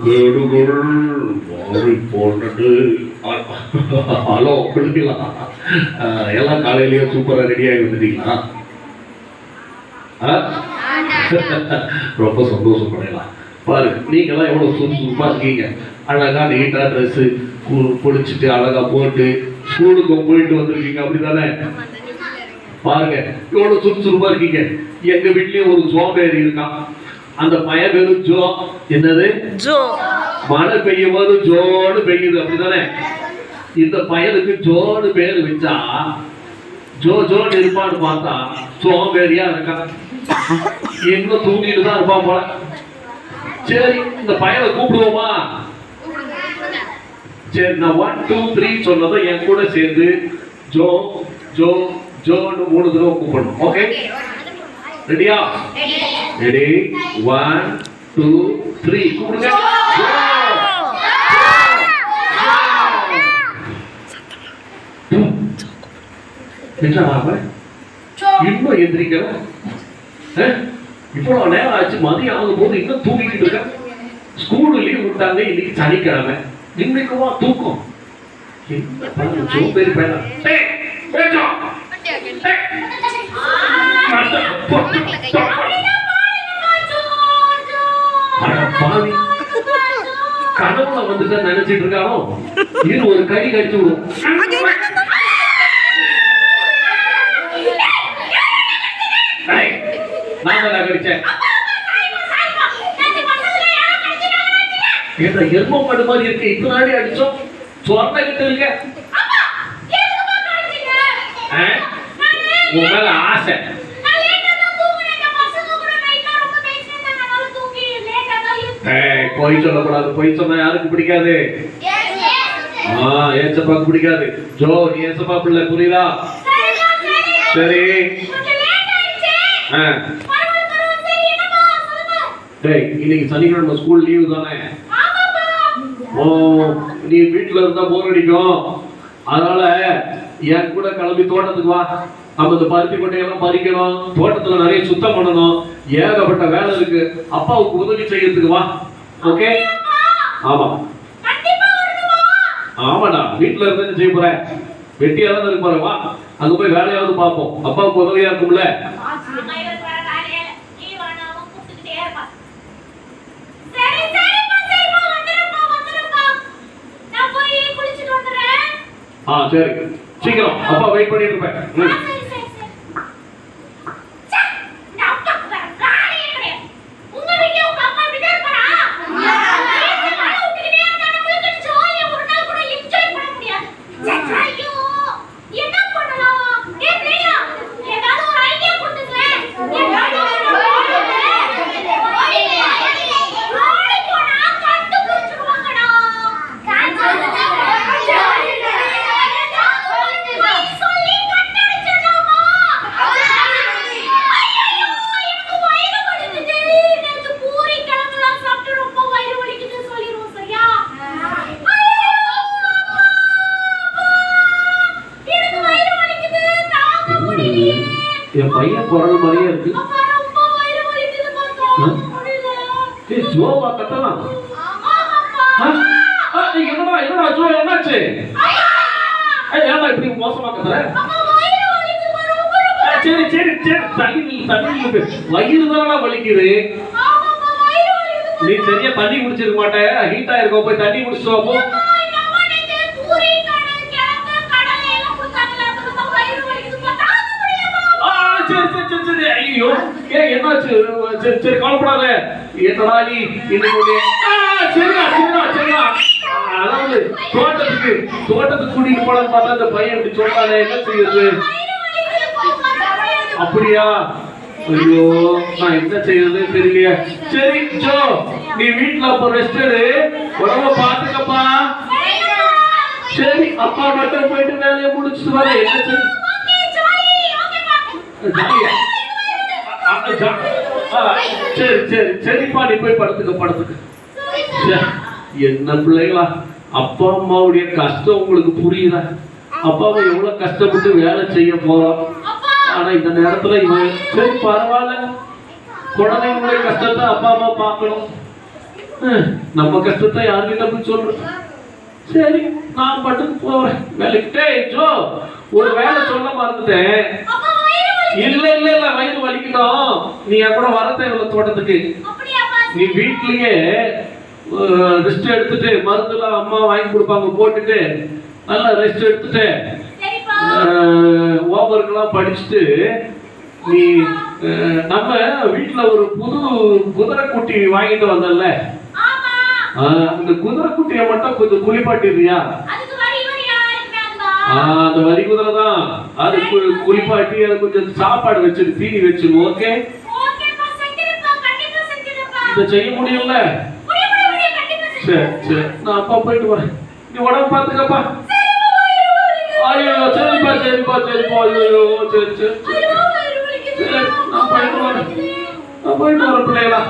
வீடுகள் மாறி போனது. ஹலோ பிள்ளைங்களா, எல்லாம் காலையிலேயே சூப்பராக ரெடியாகி வந்துட்டீங்களா? ரொம்ப சந்தோஷம் பண்ணலாம். பாரு, நீங்களாம் எவ்வளோ சுறுசுறுப்பாக இருக்கீங்க. அழகாக நீட்டாக ட்ரெஸ்ஸு குளிச்சுட்டு அழகாக போட்டு ஸ்கூலுக்கு போயிட்டு வந்திருக்கீங்க, அப்படி தானே? பாருங்க, எவ்வளோ சுறுசுறுப்பாக இருக்கீங்க. எங்கள் வீட்லேயும் ஒரு சோம்பேறி இருக்கான். அந்த பையன் பேரு ஜோ. என்னது? ஜோ. மழை பெய்யும் போது ஜோன்னு பெய்யுது, அப்படிதானே? இந்த பையனுக்கு ஜோன்னு பேர் வச்சா ஜோ ஜோன்னு இருப்பான்னு பார்த்தா சோம்பேறியா இருக்கான். எங்க தூங்கிட்டு தான் இருப்பான் போல. சரி, இந்த பையனை கூப்பிடுவோமா? சரி, நான் 1 2 3 சொன்னதும் என் கூட சேர்ந்து ஜோ ஜோ ஜோன்னு 3 தடவை கூப்பிடணும். ஓகே, ரெடியா? ரெடி? 1 2 3 கூப்பிடுங்க. இன்னும் எந்திரிக்கல. இவ்வளவு நேரம் ஆச்சு, மதியம் ஆகும் போது இன்னும் தூங்கிட்டு இருக்க. ஸ்கூலு லீவ் விட்டாங்க, இன்னைக்கு சனிக்கிழமை. இன்னைக்குமா தூக்கம்? சோம்பேறி பையனா. கனவுல வந்துட்டு நினைச்சிட்டு இருக்கானோ, இது ஒரு கடி கடிச்சு விடும். நான் தான் கடிச்சேன். எரும மாடு மாதிரி இருக்கு. இப்ப நாடி அடிச்சோம். சொன்ன கிட்ட இருக்க உன் மேல ஆசை. பொய் சொல்லக்கூடாது. பொய் சொன்னா யாருக்கு பிடிக்காது? ஏசப்பாக்கு பிடிக்காது. ஜோ, நீ ஏசப்பா பிள்ளை, புரியுதா? சரி. இன்னைக்கு சனிக்கிழமை ஸ்கூல் லீவு தானே? நீ வீட்டுல இருந்தா போர் அடிக்கும். அதனால என் கூட கிளம்பி தோட்டத்துக்கு வா. நம்ம இந்த பருத்தி கொட்டையெல்லாம் பறிக்கணும், தோட்டத்துல நிறைய சுத்தம் பண்ணணும், ஏகப்பட்ட வேலை இருக்கு. அப்பாவுக்கு உதவி செய்யறதுக்கு வா. ஓகே? ஆமா ஆமாடா, வீட்டுல இருந்து செய்ய போறேன். வெட்டியா தான் இருக்க போறேன். வா, அங்க போய் வேலையாவது பார்ப்போம். அப்பாவுக்கு உதவியா இருக்கும்ல. சரி, சீக்கிரம். அப்பா வெயிட் பண்ணிட்டு இருப்பேன். என் பையன் குரல் மாதிரியே இருக்கு. ஜோவா கத்தலாம். என்னடா என்னடா ஜோ, என்னாச்சு? ஏன்னா இப்படி மோசமா கத்துற? சரி சரி சரி, தண்ணி தண்ணி வயிறு தானடா வலிக்குது. நீ சரியா தண்ணி குடிச்சிருக்க மாட்டே, ஹீட்டா இருக்க. போய் தண்ணி குடிச்சிட்டு போ. ஐயோ, என்னாச்சு? சரி சரி, கவலைப்படாத. என்னடா நீ இன்னைக்கு சரிடா சரிடா சரிடா. அதாவது தோட்டத்துக்கு கூட்டிட்டு போலான்னு பார்த்தா அந்த பையன் இப்படி சொல்றானே, என்ன செய்யுது? அப்படியா? ஐயோ, நான் என்ன செய்யறது தெரியலையே. சரி ஜோ, நீ வீட்டுல அப்ப ரெஸ்ட் எடு, உடம்ப பாத்துக்கப்பா. சரி, அப்பா மட்டும் போயிட்டு வேலையை முடிச்சுட்டு வர. என்ன செய்ய? சரி சரி சரிப்பா, நீ போய் படுத்துக்க. என்ன பிள்ளைகளா, அப்பா அம்மாவுடைய கஷ்டம் உங்களுக்கு புரியுதா? அப்பாவை எவ்வளவு கஷ்டப்பட்டு வேலை செய்ய போறோம். ஆனா இந்த நேரத்துல இவன் சரி பரவாயில்ல, குழந்தைங்களுடைய கஷ்டத்தை அப்பா அம்மா பார்க்கணும். நம்ம கஷ்டத்தை யாருக்கிட்ட போய் சொல்றோம். சரி நான் மட்டும் போறேன் வேலைக்கிட்டே. ஜோ ஒரு வேலை சொல்ல மறந்துட்டேன். இல்ல இல்ல இல்ல வயிறு வலிக்கணும். நீ என் கூட வர தேவையில்ல தோட்டத்துக்கு. நீ வீட்லயே ரெஸ்ட் எடுத்துட்டு மருந்துலாம் அம்மா வாங்கி கொடுப்பாங்க போட்டுட்டு நல்லா ரெஸ்ட் எடுத்துட்டு ஹோம்ஒர்க்லாம் படிச்சுட்டு நீ நம்ம வீட்டுல ஒரு புது குதிரை குட்டி வாங்கிட்டு வந்தல, அந்த குதிரை குட்டியை மட்டும் கொஞ்சம் குளிப்பாட்டிடுறியா? அந்த வரி குதிரை தான். அது குளிப்பாட்டி அது கொஞ்சம் சாப்பாடு வச்சு தீனி வச்சு. ஓகே இதை செய்ய முடியல. சரி சரி நான் அப்பா போயிட்டு வரேன். நீ உடம்பு பார்த்துக்கப்பா. ஐயோ சரிப்பா சரிப்பா சரிப்பா. ஐயோ சரி சரி சரி நான் போயிட்டு வரேன். நான் போயிட்டு வரேன் பிள்ளைகளா.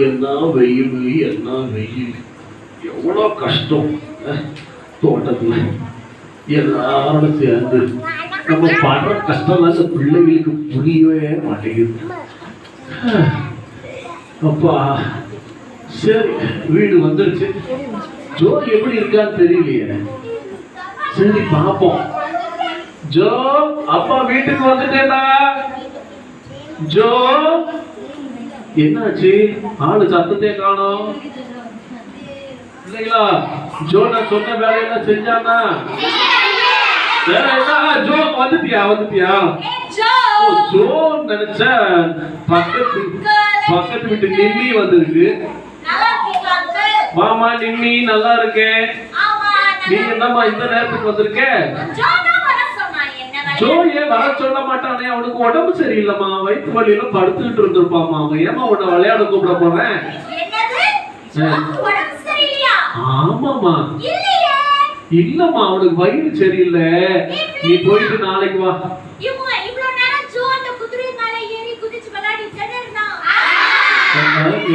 என்ன வெயில் என்ன வெயில், எவ்வளோ கஷ்டம். தோட்டத்துல எல்லாரோட சேர்ந்து நம்ம படுற கஷ்டம் அந்த பிள்ளைகளுக்கு புரியவே மாட்டேங்குது. அப்பா சரி வீடு வந்துருச்சு. ஜோ எப்படி இருக்கான்னு தெரியலையே. சரி பாப்போம். ஜோ அப்பா வீட்டுக்கு வந்துட்டேடா. ஜோ என்னாச்சு? ஆளு சத்தத்தையே காணோம். இல்லைங்களா ஜோ நான் சொன்ன வேலையெல்லாம் செஞ்சானா? ஜோ வந்துட்டியா? வந்துட்டியா? ஜோ நினைச்ச பக்கத்து வீட்டு நிம்மி வந்திருக்கு. மாமா நிம்மி நல்லா இருக்கேன். நீ என்னம்மா இந்த நேரத்துக்கு வந்திருக்க? ஜோ ஏன் வர சொல்ல மாட்டானே? அவனுக்கு உடம்பு சரியில்லைம்மா, வயிற்று வலியில படுத்துக்கிட்டு இருந்திருப்பாமா. அவன் ஏமா உன்னை விளையாட கூப்பிட போறேன்? ஆமாமா இல்லம்மா அவனுக்கு வயிறு சரியில்லை. நீ போயிட்டு நாளைக்கு வா.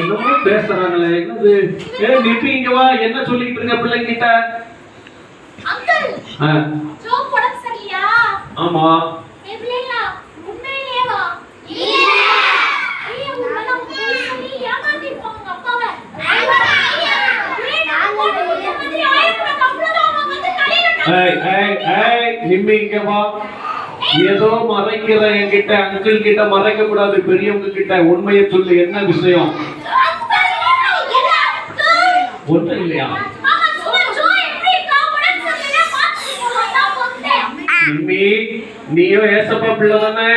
என்னமோ பேசுறாங்களே என்னது? நிப்பி இங்க வா. என்ன சொல்லிட்டு இருக்க பிள்ளைங்கிட்ட? ஆமா ஏதோ மறைக்கிற என்கிட்ட, அங்கிள் கிட்ட மறைக்க கூடாது, பெரியவங்க கிட்ட உண்மையை சொல்லு. என்ன விஷயம்? ஒன்றும் இல்லையா? நீயும் ஏசப்பா பிள்ளை தானே?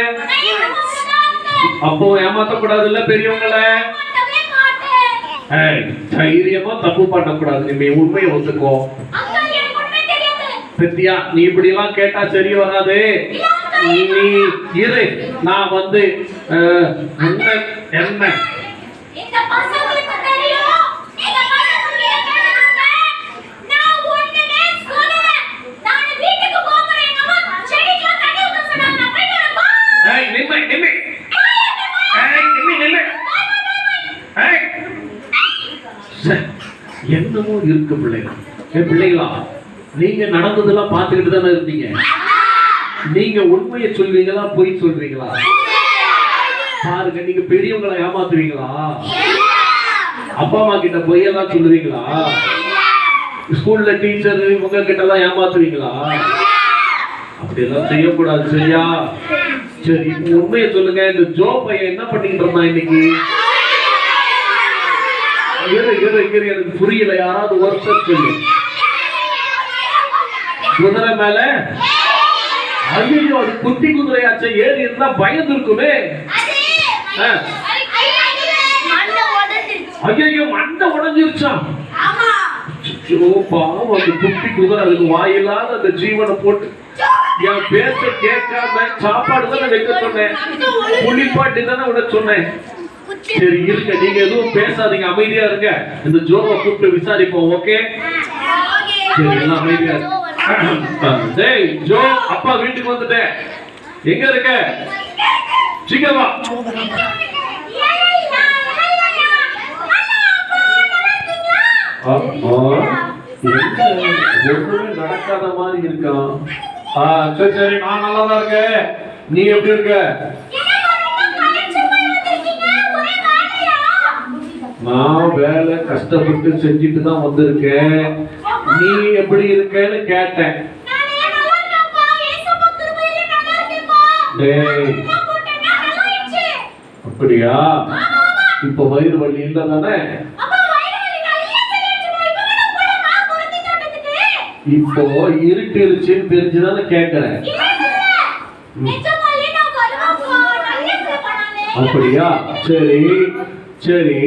அப்போ ஏமாத்த கூடாது இல்ல பெரியவங்கள. தைரியமா தப்பு பண்ண கூடாது. நீ உண்மையை ஒத்துக்கோ. சத்யா நீ இப்படி எல்லாம் கேட்டா சரி வராது. நீ இரு, நான் வந்து என்ன இந்த பசங்களுக்கு தெரியும். இந்த பசங்களுக்கு என்ன நான் ஒண்ணுமே சொல்லல. நான் வீட்டுக்கு போறேன். எங்க அம்மா செடிக்கு தண்ணி ஊத்த சொன்னாங்க. நான் போய் வரப்பா. ஏய் நிம்மி நிம்மி. ஏய் நிம்மி நில்லு. ஏய் என்னமோ இருக்கு பிள்ளைகள். பிள்ளைகளா, நீங்க நடந்ததெல்லாம் பார்த்துக்கிட்டு தானே இருந்தீங்க. நீங்க உண்மையை சொல்வீங்களா பொய் சொல்வீங்களா? பாருங்க, நீங்க பெரியவங்களை ஏமாத்துவீங்களா? அப்பா அம்மா கிட்ட பொய்யெல்லாம் சொல்லுவீங்களா? ஸ்கூல்ல டீச்சர் இவங்க கிட்ட எல்லாம் ஏமாத்துவீங்களா? அப்படியெல்லாம் செய்யக்கூடாது, சரியா? சரி, இப்ப உண்மையை சொல்லுங்க. இந்த ஜோ பையன் என்ன பண்ணிட்டு இருந்தான் இன்னைக்கு? எனக்கு புரியல. யாராவது ஒருத்தர் சொல்லு. குதிரை மேல, ஐயோ அது குட்டி குதிரையாச்சே, ஏறி இருந்தா பயந்து இருக்குமே. ஐயோ மண்டை உடைஞ்சிருச்சான். பாவம், அந்த குட்டி குதிரை அதுக்கு வாயில்லாத அந்த ஜீவனை போட்டு என் பேச்ச கேட்காம சாப்பாடு தானே வைக்க சொன்னேன், குளிப்பாட்டி தானே விட சொன்னேன். சரி இருங்க, நீங்க எதுவும் பேசாதீங்க, அமைதியா இருங்க. இந்த ஜோவை கூப்பிட்டு விசாரிப்போம். ஓகே, சரி எல்லாம் அமைதியா இருக்கு. டேய் ஜோ, அப்பா வீட்டுக்கு வந்துட்டேன். எங்க இருக்க? சீக்கிரம் வா. ஒண்ணுமே நடக்காத மாதிரி இருக்கான். சரி சரி, நான் நல்லா தான் இருக்கேன். நீ எப்படி இருக்க? நான் வேலை கஷ்டப்பட்டு செஞ்சுட்டு தான் வந்திருக்கேன். நீ எப்படி இருக்கேன்னு கேட்டேன். அப்படியா? இப்ப வயிறு வலி இல்ல தானே? இப்போ இருட்டிருச்சுன்னு தெரிஞ்சுதானே கேட்கிறேன். அப்படியா? சரி சரி,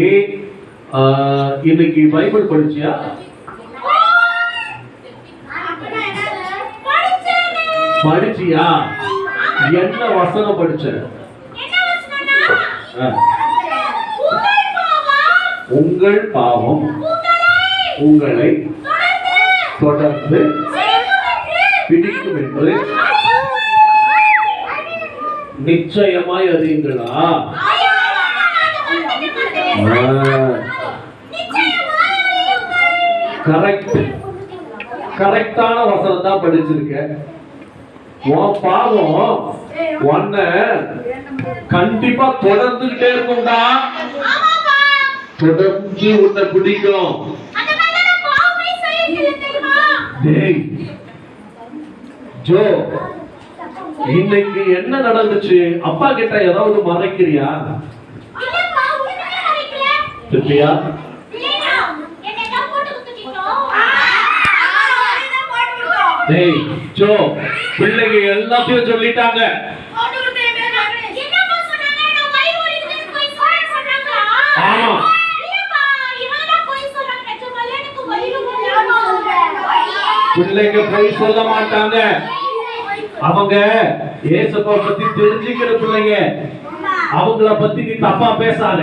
இன்னைக்கு பைபிள் படிச்சியா? படிச்சியா? என்ன வசனம் படிச்ச? உங்கள் பாவம் உங்களை தொடர்ந்து பிடிக்கும் என்று நிச்சயமாய் அறியுங்களா? கரெக்டான வசனம் தான் படிச்சிருக்க. உன் பாவம் உன்னை கண்டிப்பா தொடர்ந்துகிட்டே இருக்கும்டா. தொடர்ந்து உன்னை பிடிக்கும். டேய் ஜோ, இன்னைக்கு என்ன நடந்துச்சு? அப்பா கிட்ட ஏதாவது மறைக்கிறியா? இல்லையா? டேய் ஜோ, பிள்ளைங்க எல்லாத்தையும் சொல்லிட்டாங்க. ஆமா, பிள்ளைங்க போய் சொல்ல மாட்டாங்க. அவங்க ஏசப்பா பத்தி தெரிஞ்சுக்கிற பிள்ளைங்க. அவங்கள பத்தி நீ தப்பா பேசாத.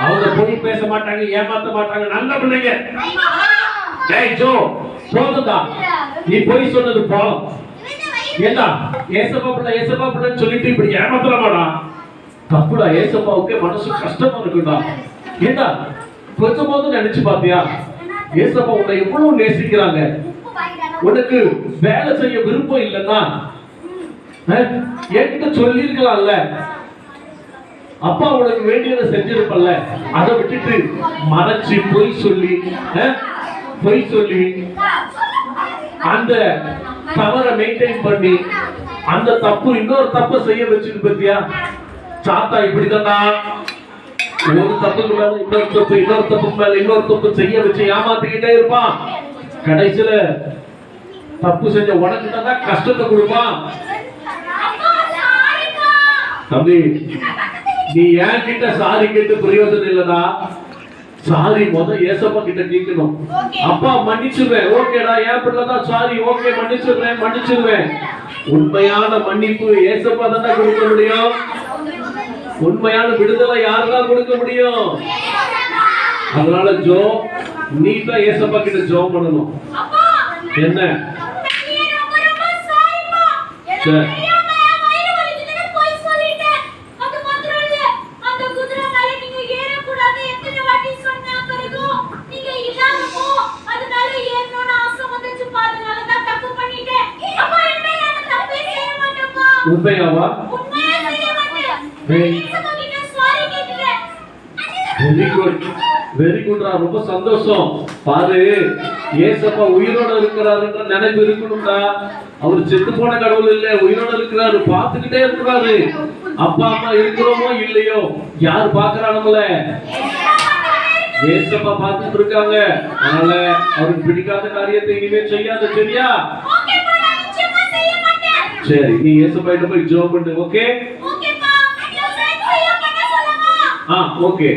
அவங்க போய் பேச மாட்டாங்க, ஏமாத்த மாட்டாங்க, நல்ல பிள்ளைங்க. டேய் ஜோ, போதும்டா, நீ போய் சொன்னது போதும். ஏண்டா ஏசப்பா பிள்ளைன்னு சொல்லிட்டு இப்படி ஏமாத்தலாமாடா? தப்புடா. ஏசப்பாவுக்கு மனசு கஷ்டமா இருக்குடா. ஏண்டா கொஞ்சமாவது நினைச்சு பாத்தியா? ஏசப்பா உன்னை எவ்வளவு நேசிக்கிறாங்க. உனக்கு வேலை செய்ய விருப்பம் இல்லைன்னா என்கிட்ட சொல்லி இருக்கலாம்ல. அப்பா உனக்கு வேண்டியதை செஞ்சிருப்பல்ல. அதை விட்டுட்டு மறைச்சு பொய் சொல்லி அந்த தவறை மெயின்டைன் பண்ணி அந்த தப்பு இன்னொரு தப்பு செய்ய வச்சுட்டு பத்தியா? சாத்தா இப்படிதான்டா, ஒரு தப்புக்கு மேல இன்னொரு தப்பு, இன்னொரு தப்புக்கு மேல இன்னொரு தப்பு செய்ய வச்சு ஏமாத்திக்கிட்டே இருப்பான். கடைசியில தப்பு செஞ்ச உனக்கு தான் கஷ்டத்தை கொடுப்பான். தம்பி, நீ என் கிட்ட சாரி கேட்டு பிரயோஜனம் இல்லடா. சாரி ஏசப்பா கிட்ட கேட்கணும். அப்பா மன்னிச்சிருவேன், ஓகேடா என் பிள்ளை தான், சாரி ஓகே மன்னிச்சிருவேன். உண்மையான மன்னிப்பு ஏசப்பா தான் கொடுக்க முடியும். உண்மையான விடுதலை யாரெல்லாம் கொடுக்க முடியும்? அதனால நீ தான் ஏசப்பா கிட்ட ஜெபம் பண்ணணும். என்ன சரி உண்மையாவா? வெரி குட் ரொம்ப சந்தோஷம். பாரு ஏசப்பா உயிரோட இருக்கிறாருன்ற நினைப்பு இருக்கணும்டா. அவர் செத்து போன கடவுள் இல்ல, உயிரோட இருக்கிறாரு, பார்த்துக்கிட்டே இருக்கிறாரு. அப்பா அம்மா இருக்கிறோமோ இல்லையோ யார் பாக்குறா நம்மள? ஏசப்பா பார்த்துட்டு இருக்காங்க. அதனால அவருக்கு பிடிக்காத காரியத்தை இனிமே செய்யாத, சரியா? சரி நீ ஏசப்பா கிட்ட போய் ஜெபம் பண்ணு. Okay okay.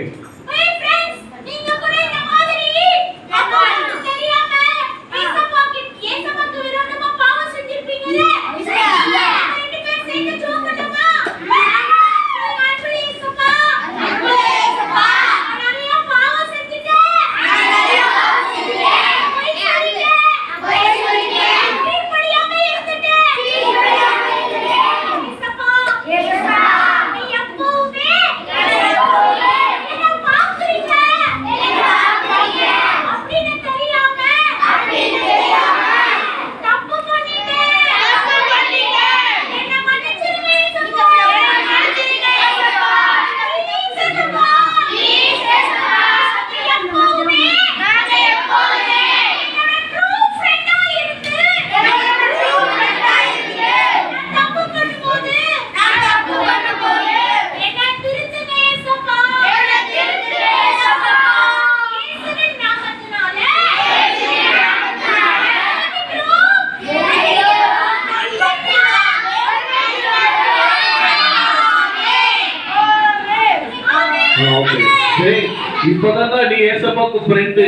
இப்பதான் நீ ஏசப்பாக்கு ஃப்ரெண்ட்.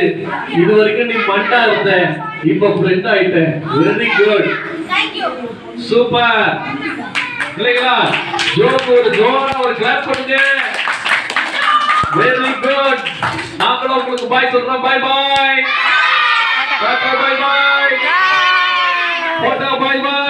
இது வரைக்கும் நீ மண்டா இருந்த, இப்ப ஃப்ரெண்ட் ஆயிட்ட. Very good, super. இல்லைங்களா? ஜோரா ஒரு கிளாப் பண்ணுங்க. Very good. நாங்களும் உங்களுக்கு பாய் சொல்றோம். பாய் பாய். பாய் பாய். பாய் பாய்.